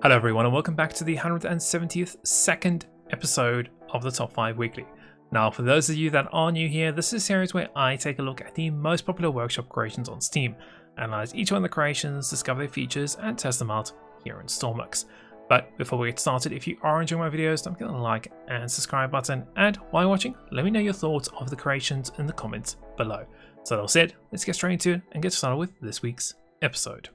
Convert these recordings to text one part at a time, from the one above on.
Hello everyone and welcome back to the 170th second episode of the Top 5 Weekly. Now for those of you that are new here, this is a series where I take a look at the most popular workshop creations on Steam, analyze each one of the creations, discover their features and test them out here in Stormworks. But before we get started, if you are enjoying my videos, don't forget the like and subscribe button, and while you're watching, let me know your thoughts of the creations in the comments below. So that all said, let's get straight into it and get started with this week's episode.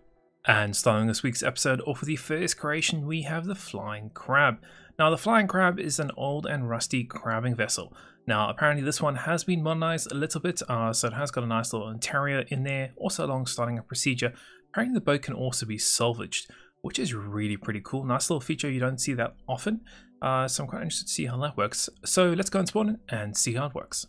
And starting this week's episode off with the first creation, we have the Flying Crab. Now the Flying Crab is an old and rusty crabbing vessel. Now apparently this one has been modernized a little bit, so it has got a nice little interior in there. Also along starting a procedure, apparently the boat can also be salvaged, which is really pretty cool. Nice little feature, you don't see that often. So I'm quite interested to see how that works. So let's go and spawn it and see how it works.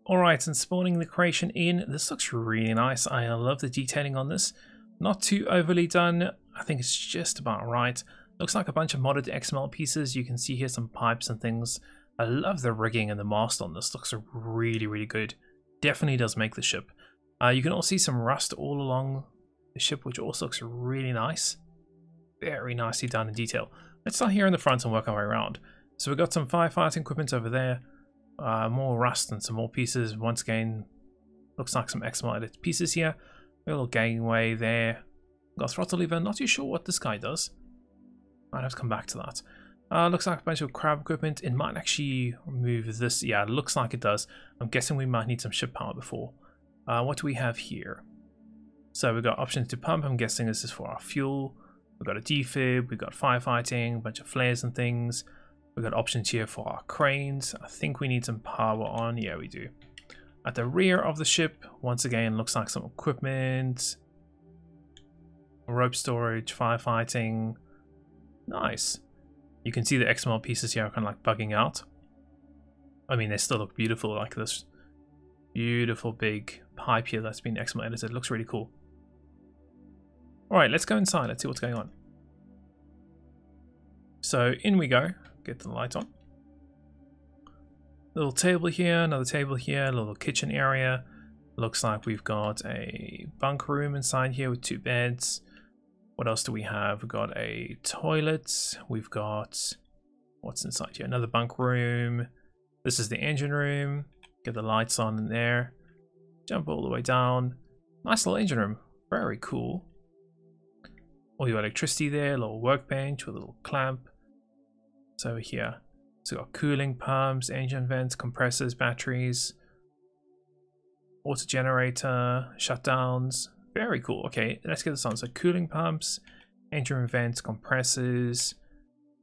Alright, and spawning the creation in, this looks really nice. I love the detailing on this. Not too overly done, I think it's just about right. Looks like a bunch of modded XML pieces. You can see here some pipes and things. I love the rigging and the mast on this. Looks really good. Definitely does make the ship. You can also see some rust all along the ship, which also looks really nice. Very nicely done in detail. Let's start here in the front and work our way around. So we've got some firefighting equipment over there. More rust and some more pieces. Once again, looks like some XML edit pieces here. A little gangway there. Got throttle lever. Not too sure what this guy does. Might have to come back to that. Looks like a bunch of crab equipment. It might actually remove this. Yeah, it looks like it does. I'm guessing we might need some ship power before. What do we have here? So we've got options to pump. I'm guessing this is for our fuel. We've got a defib. We've got firefighting. A bunch of flares and things. We've got options here for our cranes. I think we need some power on. Yeah, we do. At the rear of the ship, once again, looks like some equipment, rope storage, firefighting. Nice. You can see the XML pieces here are kind of like bugging out. I mean, they still look beautiful, like this beautiful big pipe here that's been XML edited. It looks really cool. All right, let's go inside. Let's see what's going on. So in we go. Get the light on. Little table here, another table here, a little kitchen area. Looks like we've got a bunk room inside here with 2 beds. What else do we have? We've got a toilet. We've got, what's inside here? Another bunk room. This is the engine room. Get the lights on in there. Jump all the way down. Nice little engine room. Very cool. All your electricity there, a little workbench with a little clamp. It's over here. So we've got cooling pumps, engine vents, compressors, batteries, auto generator, shutdowns. Very cool. Okay, let's get this on. So cooling pumps, engine vents, compressors,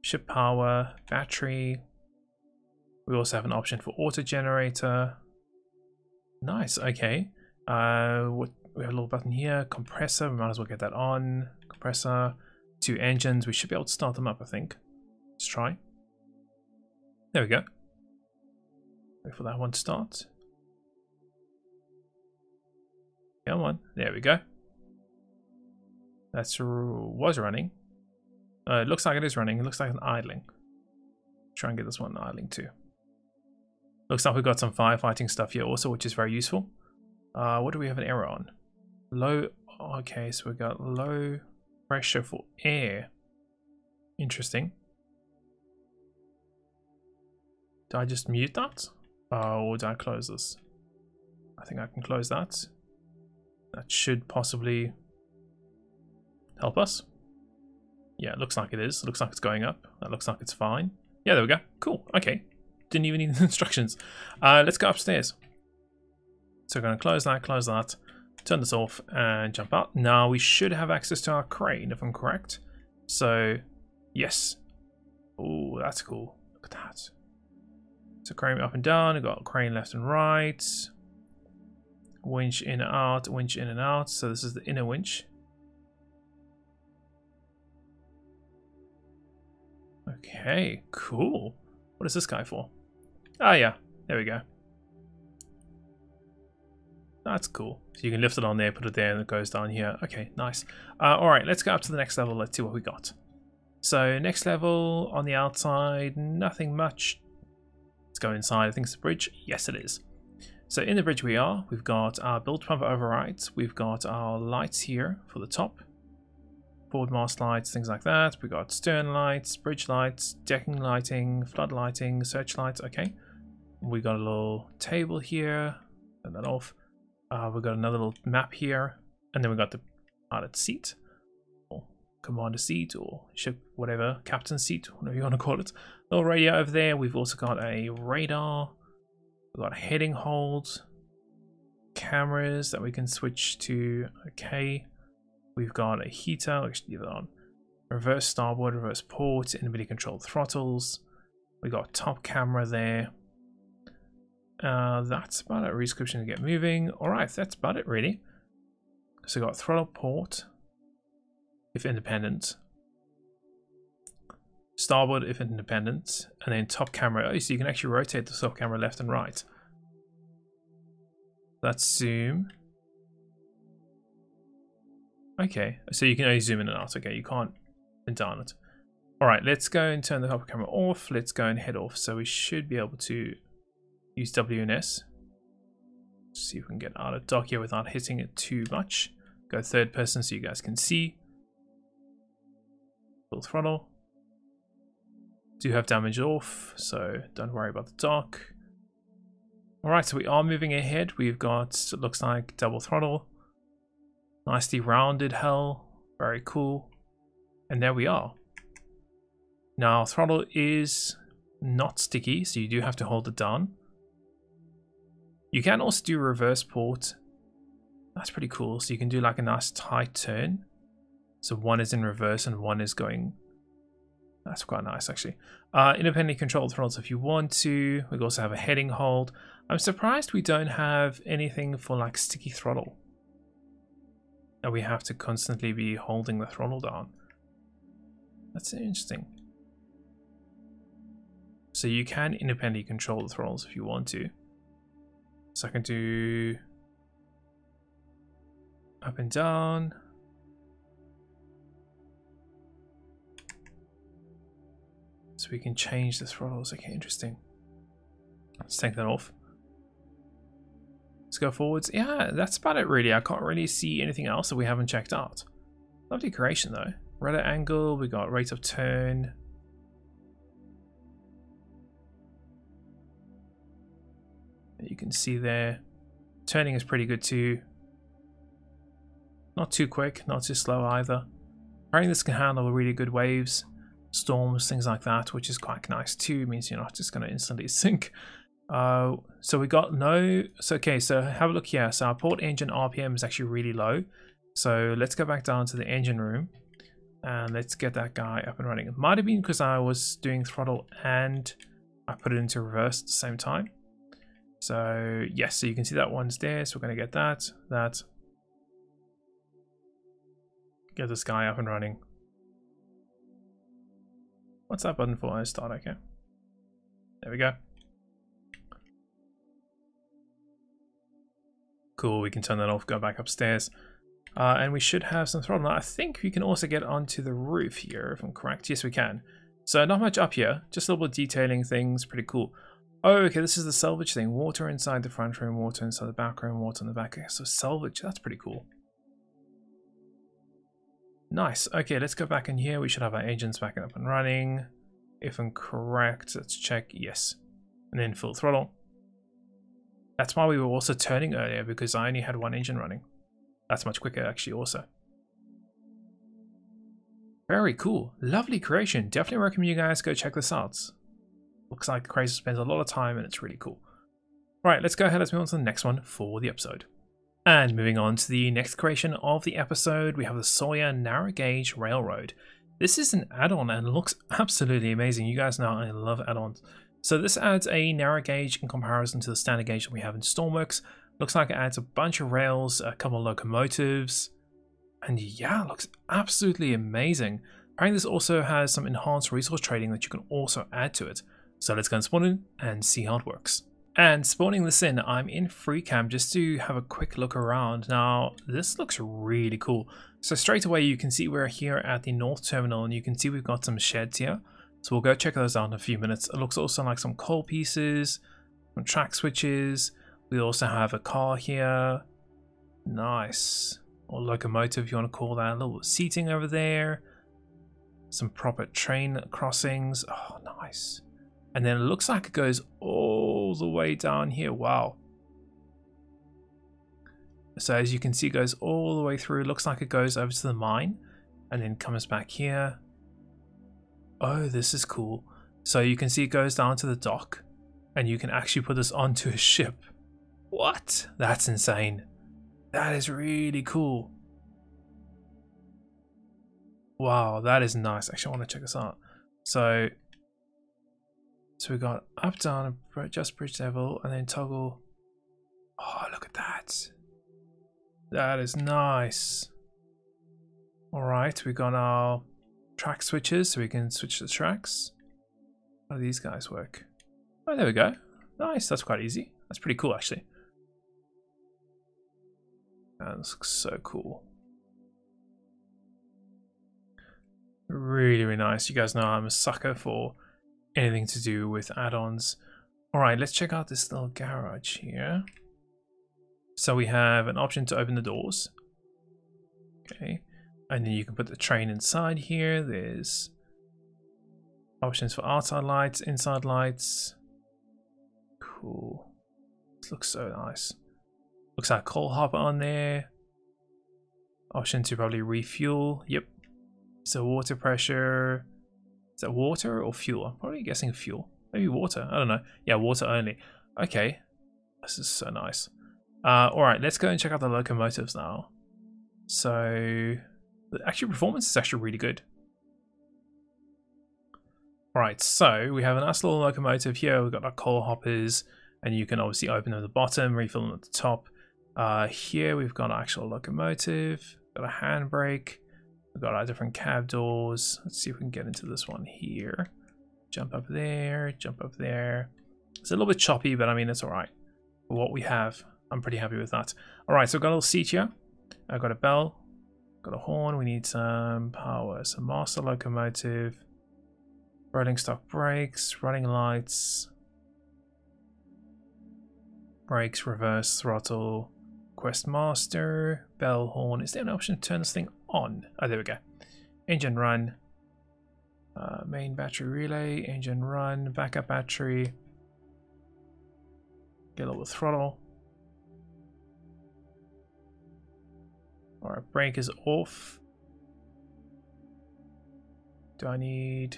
ship power, battery. We also have an option for auto generator. Nice. Okay. We have a little button here. Compressor. We might as well get that on. Compressor. 2 engines. We should be able to start them up, I think. Let's try. There we go. Wait for that one to start. Come on. There we go. That's was running. It looks like it is running. It looks like an idling. Try and get this one idling too. Looks like we've got some firefighting stuff here also, which is very useful. What do we have an error on? Low. Okay, so we've got low pressure for air. Interesting. Do I just mute that? Or do I close this? I think I can close that. That should possibly help us. Yeah, it looks like it is. It looks like it's going up. That looks like it's fine. Yeah, there we go. Cool. Okay. Didn't even need the instructions. Let's go upstairs. So we're going to close that, turn this off and jump out. Now we should have access to our crane if I'm correct. So, yes. Oh, that's cool. Look at that. So crane up and down, we've got crane left and right, winch in and out, winch in and out. So this is the inner winch. Okay, cool. What is this guy for? Ah, yeah, there we go. That's cool. So you can lift it on there, put it there, and it goes down here. Okay, nice. All right, let's go up to the next level. Let's see what we got. So next level on the outside, nothing much. Let's go inside. I think it's the bridge. Yes, it is. So in the bridge we've got our build pump overrides. We've got our lights here for the top. board mast lights, things like that. We got stern lights, bridge lights, decking lighting, flood lighting, search lights. Okay. We got a little table here. Turn that off. We got another little map here, and then we got the pilot seat, or commander seat, or ship, whatever, captain seat, whatever you want to call it. Little radio over there. We've also got a radar. We've got heading hold, cameras that we can switch to. Okay. We've got a heater. Let's leave it on. Reverse starboard, reverse port, individually controlled throttles. We got top camera there. That's about it. Rescription to get moving. Alright, that's about it really. So we got throttle port if independent. Starboard if independent. And then top camera. Oh, so you can actually rotate the top camera left and right. That's zoom. Okay, so you can only zoom in and out. Okay, you can't pin down it. Alright, let's go and turn the top camera off. Let's go and head off. So we should be able to use WNS. See if we can get out of dock here without hitting it too much. Go third person so you guys can see. Full throttle. Do have damage off, so don't worry about the dock. Alright, so we are moving ahead. We've got, it looks like, double throttle. Nicely rounded hull. Very cool. And there we are. Now, throttle is not sticky, so you do have to hold it down. You can also do reverse port. That's pretty cool. So you can do like a nice tight turn. So one is in reverse and one is going. That's quite nice actually. Independently controlled throttles if you want to. We also have a heading hold. I'm surprised we don't have anything for like sticky throttle. That we have to constantly be holding the throttle down. That's interesting. So you can independently control the throttles if you want to. So I can do up and down. So we can change the throttles. Okay, interesting. Let's take that off. Let's go forwards. Yeah, that's about it really. I can't really see anything else that we haven't checked out. Lovely creation though. Rudder angle, we got rate of turn. You can see there, turning is pretty good too. Not too quick, not too slow either. Apparently this can handle really good waves, storms, things like that, which is quite nice too. It means you're not just going to instantly sink. So we got no, so okay, so have a look here. So our port engine RPM is actually really low. So let's go back down to the engine room and let's get that guy up and running. It might have been because I was doing throttle and I put it into reverse at the same time. So yes, so you can see that one's there. So we're going to get that. Get this guy up and running. What's that button for? Start, okay. There we go. Cool, we can turn that off, go back upstairs. And we should have some throttle. Now, I think we can also get onto the roof here, if I'm correct. Yes, we can. So not much up here, just a little bit detailing things, pretty cool. Oh, okay, this is the salvage thing. Water inside the front room, water inside the back room, water in the back. Okay, so salvage, that's pretty cool. Nice. Okay, let's go back in here. We should have our engines back up and running. If I'm correct, let's check. Yes. And then full throttle. That's why we were also turning earlier, because I only had one engine running. That's much quicker actually also. Very cool. Lovely creation. Definitely recommend you guys go check this out. Looks like Crazy spends a lot of time and it's really cool. Right, let's go ahead. Let's move on to the next one for the episode. And moving on to the next creation of the episode, we have the Sawyer Narrow Gauge Railroad. This is an add-on and looks absolutely amazing. You guys know I love add-ons. So this adds a narrow gauge in comparison to the standard gauge that we have in Stormworks. Looks like it adds a bunch of rails, a couple of locomotives, and yeah, it looks absolutely amazing. Apparently this also has some enhanced resource trading that you can also add to it. So let's go and spawn in and see how it works. And spawning this in, I'm in free camp just to have a quick look around. Now, this looks really cool. So straight away, you can see we're here at the North Terminal and you can see we've got some sheds here. So we'll go check those out in a few minutes. It looks also like some coal pieces, some track switches. We also have a car here. Nice. or locomotive if you want to call that. A little seating over there. Some proper train crossings. Oh, nice. And then it looks like it goes all the way down here. Wow. So as you can see, it goes all the way through. It looks like it goes over to the mine and then comes back here. Oh, this is cool. So you can see it goes down to the dock and you can actually put this onto a ship. What? That's insane. That is really cool. Wow, that is nice. Actually, I want to check this out. So we got up, down, just bridge level, and then toggle. Oh, look at that. That is nice. All right, we got our track switches, so we can switch the tracks. How do these guys work? Oh, there we go. Nice, that's quite easy. That's pretty cool, actually. That looks so cool. Really, really nice. You guys know I'm a sucker for anything to do with add-ons. All right, let's check out this little garage here. So we have an option to open the doors. Okay, and then you can put the train inside here. There's options for outside lights, inside lights. Cool. This looks so nice. Looks like a coal hopper on there. Option to probably refuel. Yep. So water pressure. Is that water or fuel? I'm probably guessing fuel. Maybe water. I don't know. Yeah, water only. Okay. This is so nice. Alright, let's go and check out the locomotives now. So, the actual performance is actually really good. Alright, so we have a nice little locomotive here. We've got our coal hoppers, and you can obviously open them at the bottom, refill them at the top. Here we've got our actual locomotive, got a handbrake, we've got our different cab doors. Let's see if we can get into this one here. Jump up there, jump up there. It's a little bit choppy, but I mean, it's alright. For what we have, I'm pretty happy with that. Alright, so I've got a little seat here. I've got a bell, got a horn, we need some power. So master locomotive, rolling stock brakes, running lights, brakes, reverse throttle, quest master, bell, horn. Is there an option to turn this thing on? Oh, there we go. Engine run, main battery relay, engine run, backup battery, get a little throttle. Alright, brake is off. Do I need...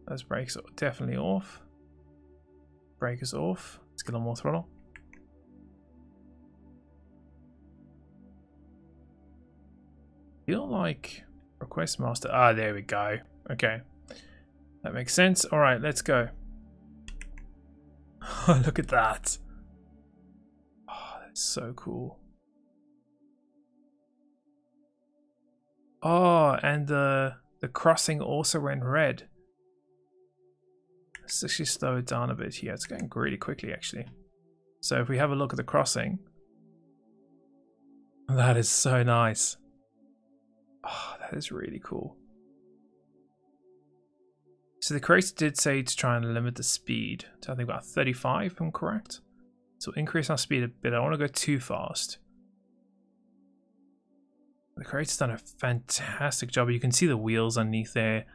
Those brakes are definitely off. Brake is off. Let's get a little more throttle. Feel like request master. Ah, there we go. Okay, that makes sense. All right, let's go. Look at that. Oh, that's so cool. Oh, and the crossing also went red. Let's actually slow it down a bit here. It's going really quickly, actually. So if we have a look at the crossing, that is so nice. Oh, that is really cool. So the creator did say to try and limit the speed to I think about 35, if I'm correct. So increase our speed a bit. I don't want to go too fast. The creator's done a fantastic job. You can see the wheels underneath there,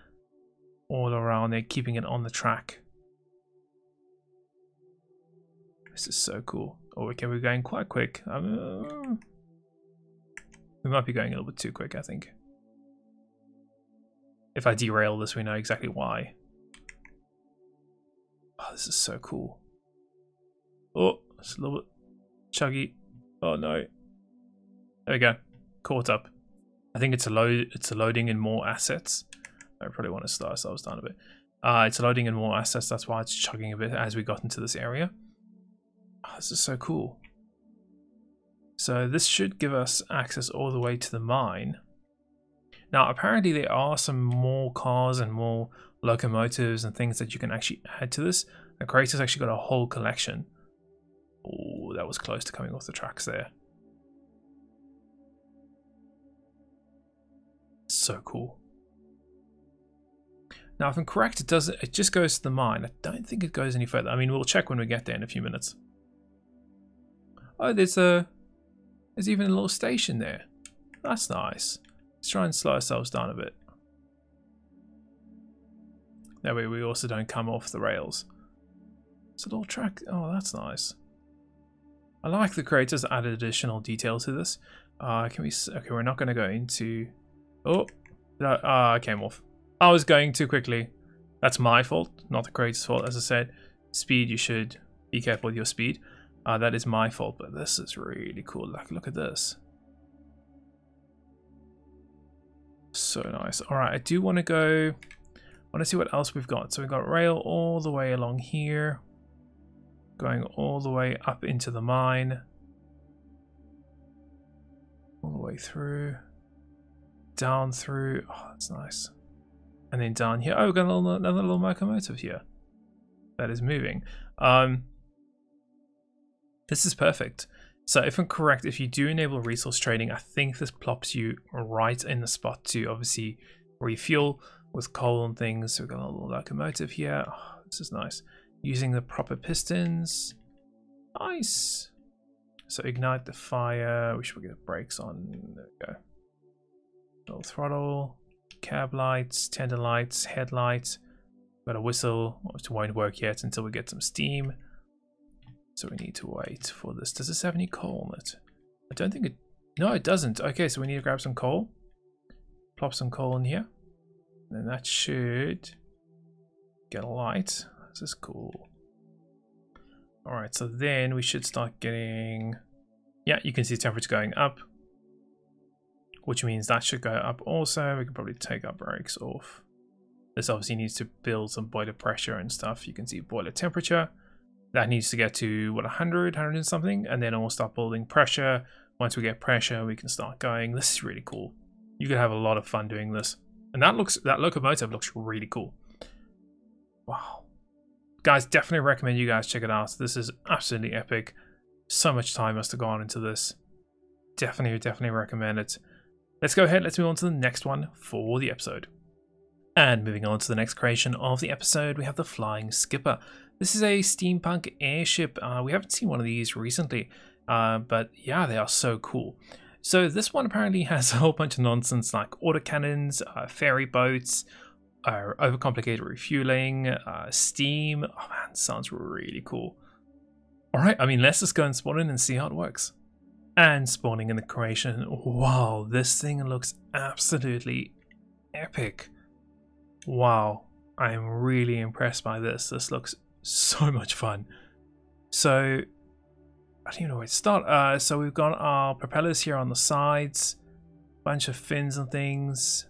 all around there, keeping it on the track. This is so cool. Oh, okay, we're going quite quick. We might be going a little bit too quick, I think. If I derail this, we know exactly why. Oh, this is so cool. Oh, it's a little bit chuggy. Oh no. There we go. Caught up. I think it's loading in more assets. I probably want to slow ourselves down a bit. It's loading in more assets. That's why it's chugging a bit as we got into this area. Oh, this is so cool. So this should give us access all the way to the mine. Now, apparently there are some more cars and more locomotives and things that you can actually add to this. The creator's actually got a whole collection. Oh, that was close to coming off the tracks there. So cool. Now, if I'm correct, it just goes to the mine. I don't think it goes any further. I mean, we'll check when we get there in a few minutes. Oh, there's a There's even a little station there. That's nice. Let's try and slow ourselves down a bit. That way we also don't come off the rails. It's a little track. Oh, that's nice. I like the creators added additional detail to this. Can we? Okay, we're not going to go into. Oh, I came off. I was going too quickly. That's my fault, not the creator's fault. As I said, speed. You should be careful with your speed. That is my fault. But this is really cool. Like, look at this. So nice. All right, I do want to go. I want to see what else we've got. So we've got rail all the way along here, going all the way up into the mine, all the way through, down through. Oh, that's nice. And then down here. Oh, we've got another little locomotive here that is moving. This is perfect. So if I'm correct, if you do enable resource trading, I think this plops you right in the spot to obviously refuel with coal and things. So we've got a little locomotive here. Oh, this is nice. Using the proper pistons. Nice. So ignite the fire. We should get brakes on. There we go. Little throttle. Cab lights. Tender lights. Headlights. Got a whistle, which won't work yet until we get some steam. So we need to wait for this. Does this have any coal in it? I don't think it... No, it doesn't. Okay, so we need to grab some coal. Plop some coal in here. And that should get a light. This is cool. Alright, so then we should start getting... Yeah, you can see temperature going up. Which means that should go up also. We can probably take our brakes off. This obviously needs to build some boiler pressure and stuff. You can see boiler temperature. That needs to get to, what, 100 and something? And then it will start building pressure. Once we get pressure, we can start going. This is really cool. You could have a lot of fun doing this. And that locomotive looks really cool. Wow. Guys, definitely recommend you guys check it out. This is absolutely epic. So much time must have gone into this. Definitely recommend it. Let's go ahead. Let's move on to the next one for the episode. And moving on to the next creation of the episode, we have the Flying Skipper. This is a steampunk airship. We haven't seen one of these recently, but yeah, they are so cool. So this one apparently has a whole bunch of nonsense like autocannons, ferry boats, overcomplicated refueling, steam. Oh man, sounds really cool. All right, I mean, let's just go and spawn in and see how it works. And spawning in the creation, wow, this thing looks absolutely epic. Wow, I am really impressed by this. This looks so much fun. So, I don't even know where to start. So we've got our propellers here on the sides, bunch of fins and things.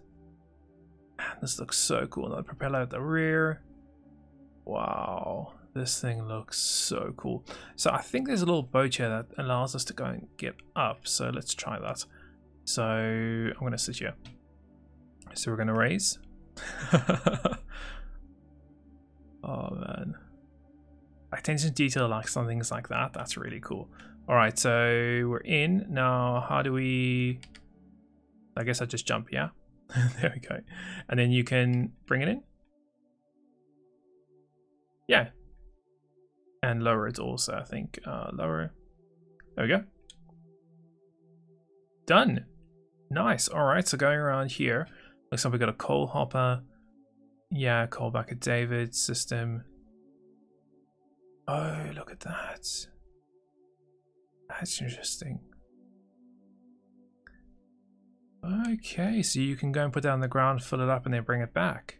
Man, this looks so cool. Another propeller at the rear. Wow, this thing looks so cool. So I think there's a little boat here that allows us to go and get up. So let's try that. So I'm going to sit here. So we're going to raise. Oh man, attention to detail, like some things like that. That's really cool. All right, so we're in now. How do we? I guess I just jump. Yeah, there we go. And then you can bring it in. Yeah, and lower it also. I think lower. There we go. Done. Nice. All right, so going around here. Looks like we got a coal hopper. Yeah, coal back at David's system. Oh, look at that. That's interesting. Okay, so you can go and put that on the ground, fill it up, and then bring it back.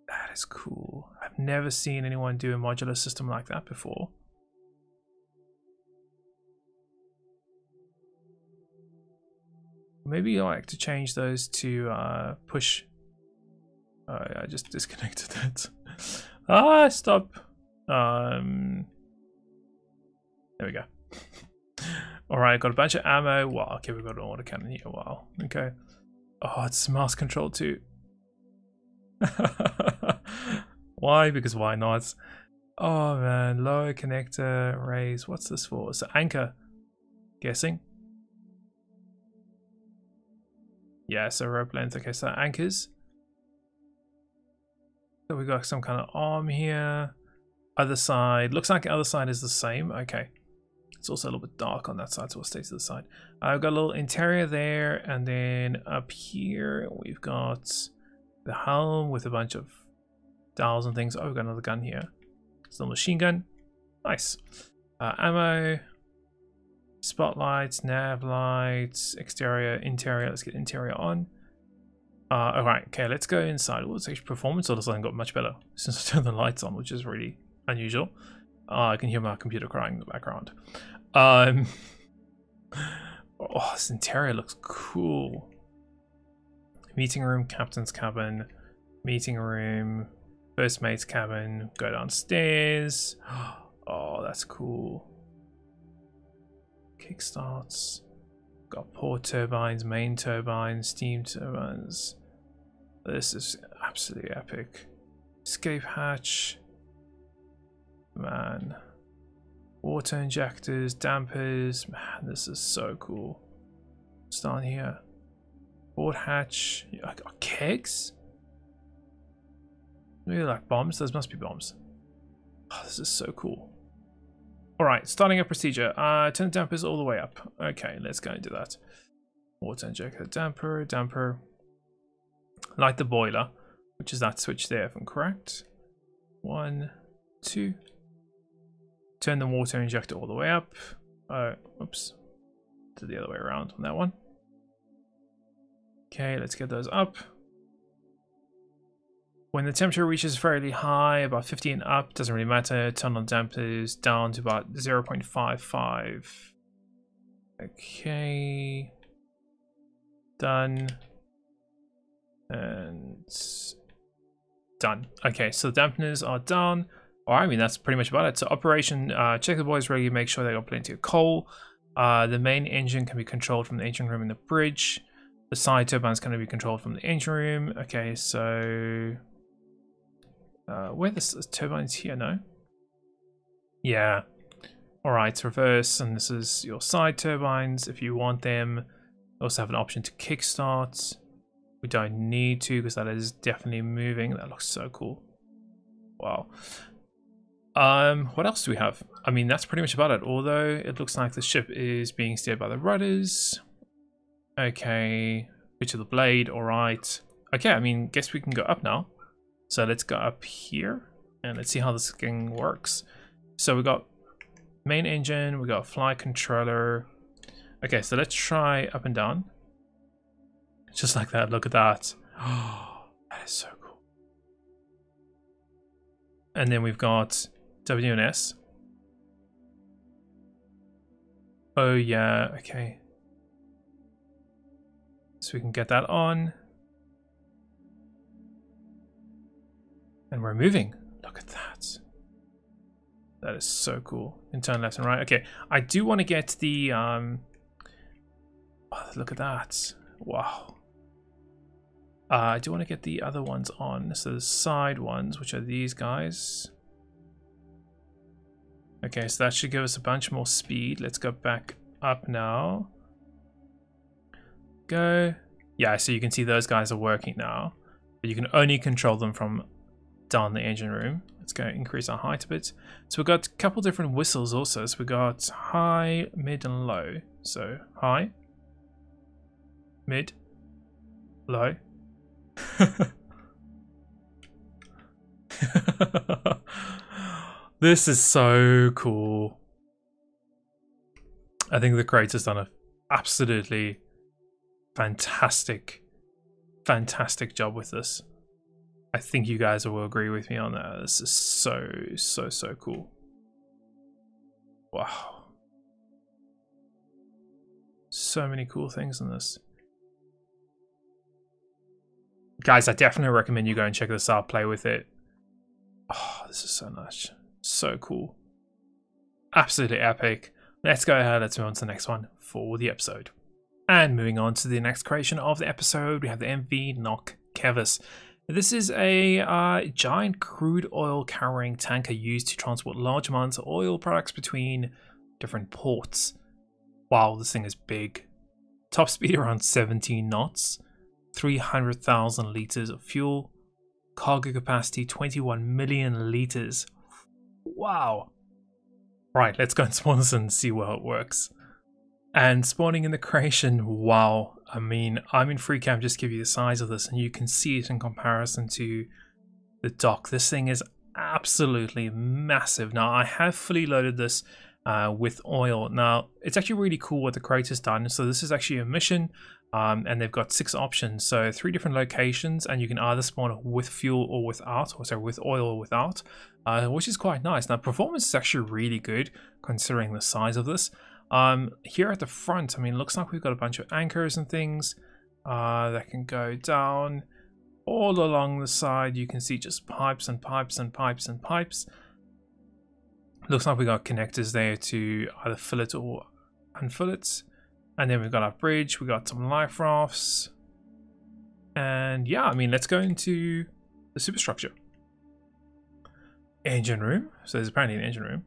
That is cool. I've never seen anyone do a modular system like that before. Maybe I like to change those to push. Oh, I just disconnected it. Ah, stop. There we go. All right, got a bunch of ammo. Wow, okay, we've got an autocannon here. Wow, okay. Oh, it's mouse control too. Why? Because why not? Oh man, lower connector, raise. What's this for? It's an anchor. Guessing. Yeah, so rope length. Okay, so anchors. So we got some kind of arm here. Other side. Looks like the other side is the same. Okay. It's also a little bit dark on that side, so we'll stay to the side. I've got a little interior there, and then up here we've got the helm with a bunch of dials and things. Oh, we've got another gun here. It's a little machine gun. Nice. Ammo, spotlights, nav lights, exterior, interior. Let's get interior on. Alright, okay, let's go inside. Oh, it's actually performance all of a sudden got much better since I turned the lights on, which is really unusual. I can hear my computer crying in the background. Oh, this interior looks cool. Meeting room, captain's cabin, meeting room, first mate's cabin, go downstairs. Oh, that's cool. Kickstarts. Got port turbines, main turbines, steam turbines. This is absolutely epic. Escape hatch. Man. Water injectors, dampers. Man, this is so cool. What's down here? Port hatch. I got kegs? Maybe like bombs? Those must be bombs. Oh, this is so cool. Alright, starting a procedure. Turn dampers all the way up. Okay, let's go and do that. Water injector, damper. Light the boiler, which is that switch there, if I'm correct. 1, 2. Turn the water injector all the way up. Oops. To the other way around on that one. Okay, let's get those up. When the temperature reaches fairly high, about 50 and up, doesn't really matter. Turn on dampers down to about 0.55. Okay. Done. And done. Okay, so the dampeners are down. I mean, that's pretty much about it. So operation, check the boilers regularly, make sure they got plenty of coal. The main engine can be controlled from the engine room in the bridge. The side turbines can be controlled from the engine room. Okay, so where the turbines here? No. Yeah. All right, reverse, and this is your side turbines if you want them. You also have an option to kickstart. We don't need to because that is definitely moving. That looks so cool. Wow. What else do we have? I mean, that's pretty much about it. Although it looks like the ship is being steered by the rudders. Okay, pitch of the blade. All right. Okay, I mean, guess we can go up now. So let's go up here and let's see how this thing works. So we got main engine, we got flight controller. Okay, so let's try up and down. Just like that. Look at that. Oh, that is so cool. And then we've got W and S. Oh yeah, okay. So we can get that on. And we're moving. Look at that. That is so cool. You can turn left and right. Okay, I do want to get the oh, look at that. Wow. I do want to get the other ones on. So the side ones, which are these guys. Okay, so that should give us a bunch more speed. Let's go back up now. Go. Yeah, so you can see those guys are working now. But you can only control them from down the engine room. Let's go increase our height a bit. So we've got a couple different whistles also. So we've got high, mid, and low. So high, mid, low. This is so cool. I think the creator's done an absolutely fantastic job with this. I think you guys will agree with me on that. This is so cool. Wow. So many cool things in this. Guys, I definitely recommend you go and check this out, play with it. Oh, this is so nice. So cool. Absolutely epic. Let's go ahead, let's move on to the next one for the episode. And moving on to the next creation of the episode, we have the MV Knock Kevis. This is a giant crude oil carrying tanker used to transport large amounts of oil products between different ports. Wow, this thing is big. Top speed around 17 knots. 300,000 liters of fuel. Cargo capacity 21 million liters. Wow. Right, let's go and spawn this and see how it works. And spawning in the creation, wow. I mean, I'm in free cam, just give you the size of this and you can see it in comparison to the dock. This thing is absolutely massive. Now, I have fully loaded this with oil. Now, it's actually really cool what the creator's done. So this is actually a mission and they've got 6 options. So 3 different locations and you can either spawn with fuel or without, or sorry, with oil or without, which is quite nice. Now, performance is actually really good considering the size of this. Here at the front, I mean, looks like we've got a bunch of anchors and things that can go down. All along the side, you can see just pipes and pipes and pipes and pipes. Looks like we got connectors there to either fill it or unfill it. And then we've got our bridge, we got some life rafts. And yeah, I mean, let's go into the superstructure. Engine room. So there's apparently an engine room.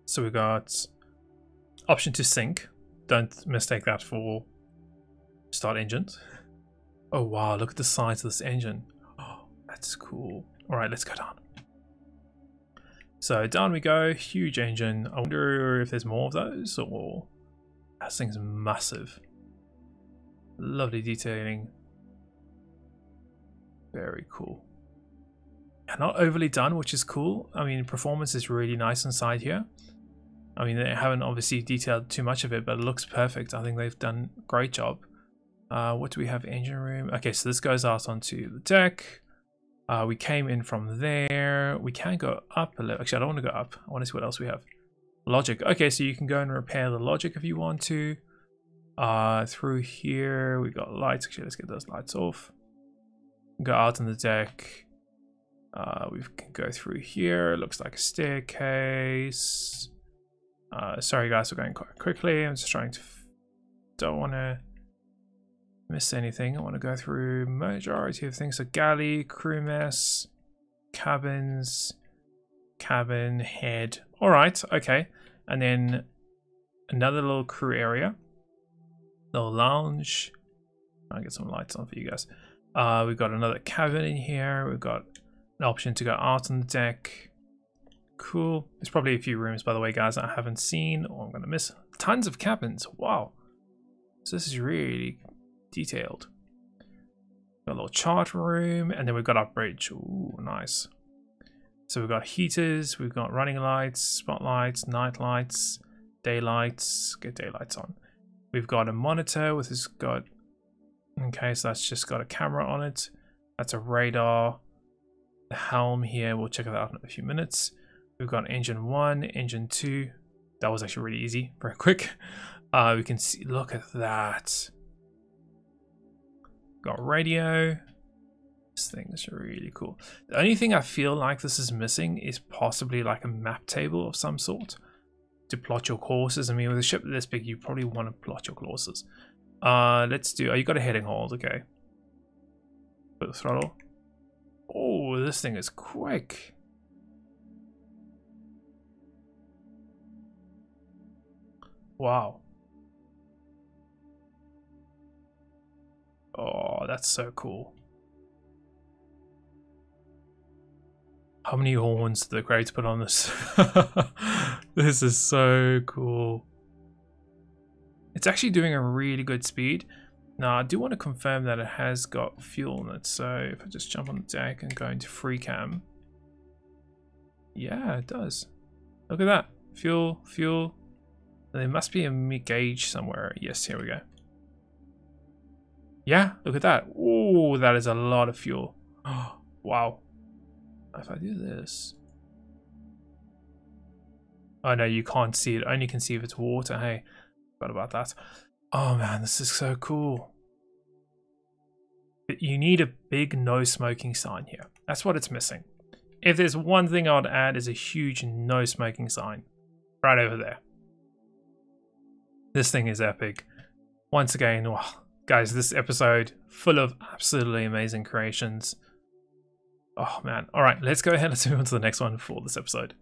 So we got option to sync. Don't mistake that for start engines. Oh wow, look at the size of this engine. Oh, that's cool. All right, let's go down. So down we go, huge engine. I wonder if there's more of those, or this thing's massive. Lovely detailing. Very cool. And not overly done, which is cool. I mean, performance is really nice inside here. I mean, they haven't obviously detailed too much of it, but it looks perfect. I think they've done a great job. What do we have? Engine room. Okay, so this goes out onto the deck. We came in from there. We can go up a little. Actually, I don't want to go up. I want to see what else we have. Logic. Okay, so you can go and repair the logic if you want to. Through here, we got lights. Actually, let's get those lights off. Go out on the deck. We can go through here. It looks like a staircase. Sorry guys, we're going quite quickly. I'm just trying to, don't want to miss anything. I want to go through majority of things. So galley, crew mess, cabins, cabin, head. All right, okay. And then another little crew area, little lounge. I'll get some lights on for you guys. We've got another cabin in here. We've got an option to go out on the deck. Cool. There's probably a few rooms, by the way, guys, I haven't seen or I'm going to miss. Tons of cabins. Wow. So this is really detailed. Got a little chart room, and then we've got our bridge. Ooh, nice. So we've got heaters, we've got running lights, spotlights, night lights, daylights. Get daylights on. We've got a monitor with this got, okay, so that's just got a camera on it. That's a radar. The helm here, we'll check it out in a few minutes. We've got engine 1, engine 2. That was actually really easy, very quick. We can see, look at that. Got radio. This thing is really cool. The only thing I feel like this is missing is possibly like a map table of some sort to plot your courses. I mean, with a ship this big, you probably want to plot your courses. Let's do, oh, you got a heading hold, okay. Put the throttle. Oh, this thing is quick. Wow. Oh, that's so cool. How many horns did the creator put on this? This is so cool. It's actually doing a really good speed. Now, I do want to confirm that it has got fuel in it. So if I just jump on the deck and go into free cam. Yeah, it does. Look at that. Fuel, fuel. There must be a gauge somewhere. Yes, here we go. Yeah, look at that. Oh, that is a lot of fuel. Oh, wow. If I do this. Oh no, you can't see it. Only can see if it's water. Hey, forgot about that. Oh man, this is so cool. But you need a big no smoking sign here. That's what it's missing. If there's one thing I would add is a huge no smoking sign. Right over there. This thing is epic. Once again, wow, guys, this episode full of absolutely amazing creations. Oh man. Alright, let's go ahead and move on to the next one for this episode.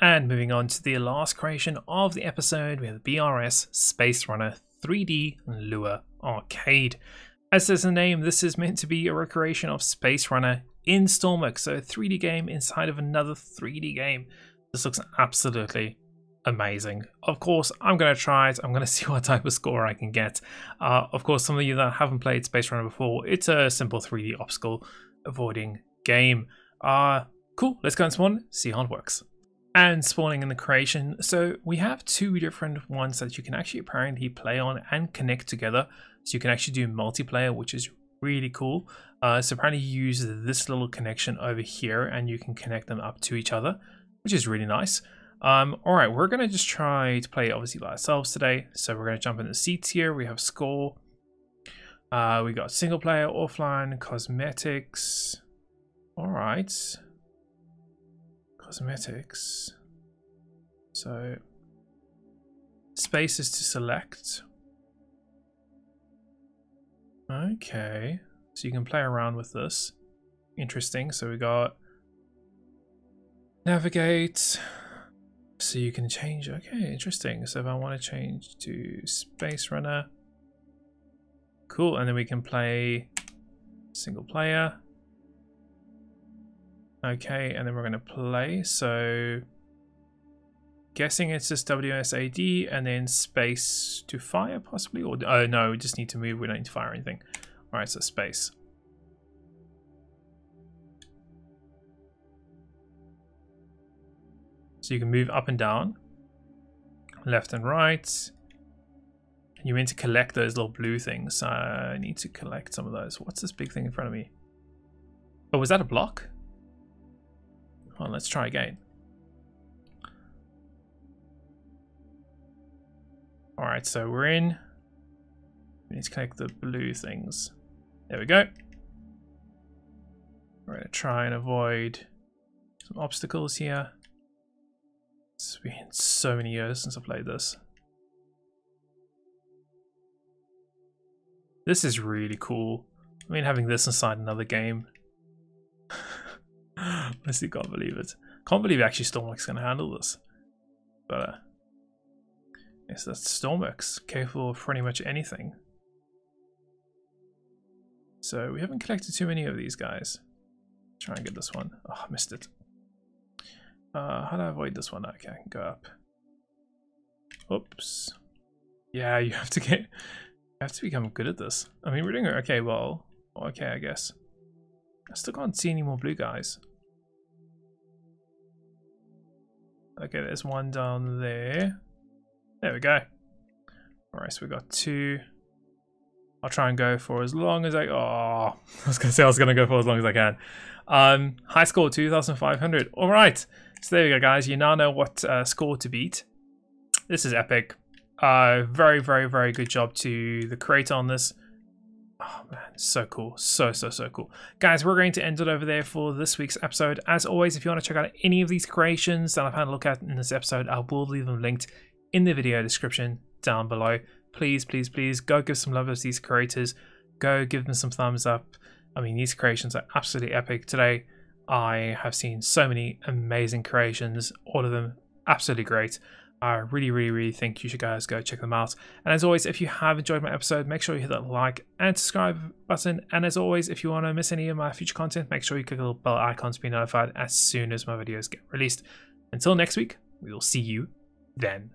And moving on to the last creation of the episode, we have the BRS SpaceRunner 3D Lure Arcade. As says the name, this is meant to be a recreation of SpaceRunner in Stormworks. So a 3D game inside of another 3D game. This looks absolutely amazing. Of course, I'm going to try it. I'm going to see what type of score I can get. Of course, some of you that haven't played SpaceRunner before, it's a simple 3D obstacle avoiding game. Cool, let's go and spawn, see how it works. And spawning in the creation, so we have two different ones that you can actually apparently play on and connect together. So you can actually do multiplayer, which is really cool. So apparently you use this little connection over here and you can connect them up to each other, which is really nice. All right, we're gonna just try to play obviously by ourselves today. So we're gonna jump in the seats here. We have score. We got single player, offline, cosmetics. All right. Cosmetics. So spaces to select. Okay, so you can play around with this. Interesting. So we got navigate. So you can change. Okay, interesting. So if I want to change to SpaceRunner, cool, and then we can play single player. Okay, and then we're going to play. So guessing it's just WSAD and then space to fire possibly, or oh no, we just need to move, we don't need to fire anything. All right, so space. So you can move up and down, left and right. You meant to collect those little blue things. I need to collect some of those. What's this big thing in front of me? Oh, was that a block? Well, let's try again. All right, so we're in. We need to collect the blue things. There we go. We're going to try and avoid some obstacles here. It's been so many years since I played this. This is really cool. I mean, having this inside another game. Honestly, can't believe it. Can't believe actually Stormworks can handle this. But yes, that's Stormworks, capable of pretty much anything. So we haven't collected too many of these guys. Try and get this one. Oh, I missed it. How do I avoid this one? Okay, I can go up. Oops. Yeah, you have to become good at this. I mean, we're doing it okay. Well, okay, I guess. I still can't see any more blue guys. Okay, there's one down there. There we go. Alright, so we got two. I'll try and go for as long as I was gonna say I was gonna go for as long as I can. High score 2,500. Alright. So there we go, guys. You now know what score to beat. This is epic. Very, very, very good job to the creator on this. Oh man, so cool. So cool. Guys, we're going to end it over there for this week's episode. As always, if you want to check out any of these creations that I've had a look at in this episode, I will leave them linked in the video description down below. Please, please, please go give some love to these creators. Go give them some thumbs up. I mean, these creations are absolutely epic. Today, I have seen so many amazing creations, all of them absolutely great. I really think you should guys go check them out. And as always, if you have enjoyed my episode, make sure you hit that like and subscribe button. And as always, if you want to miss any of my future content, make sure you click the little bell icon to be notified as soon as my videos get released. Until next week, we will see you then.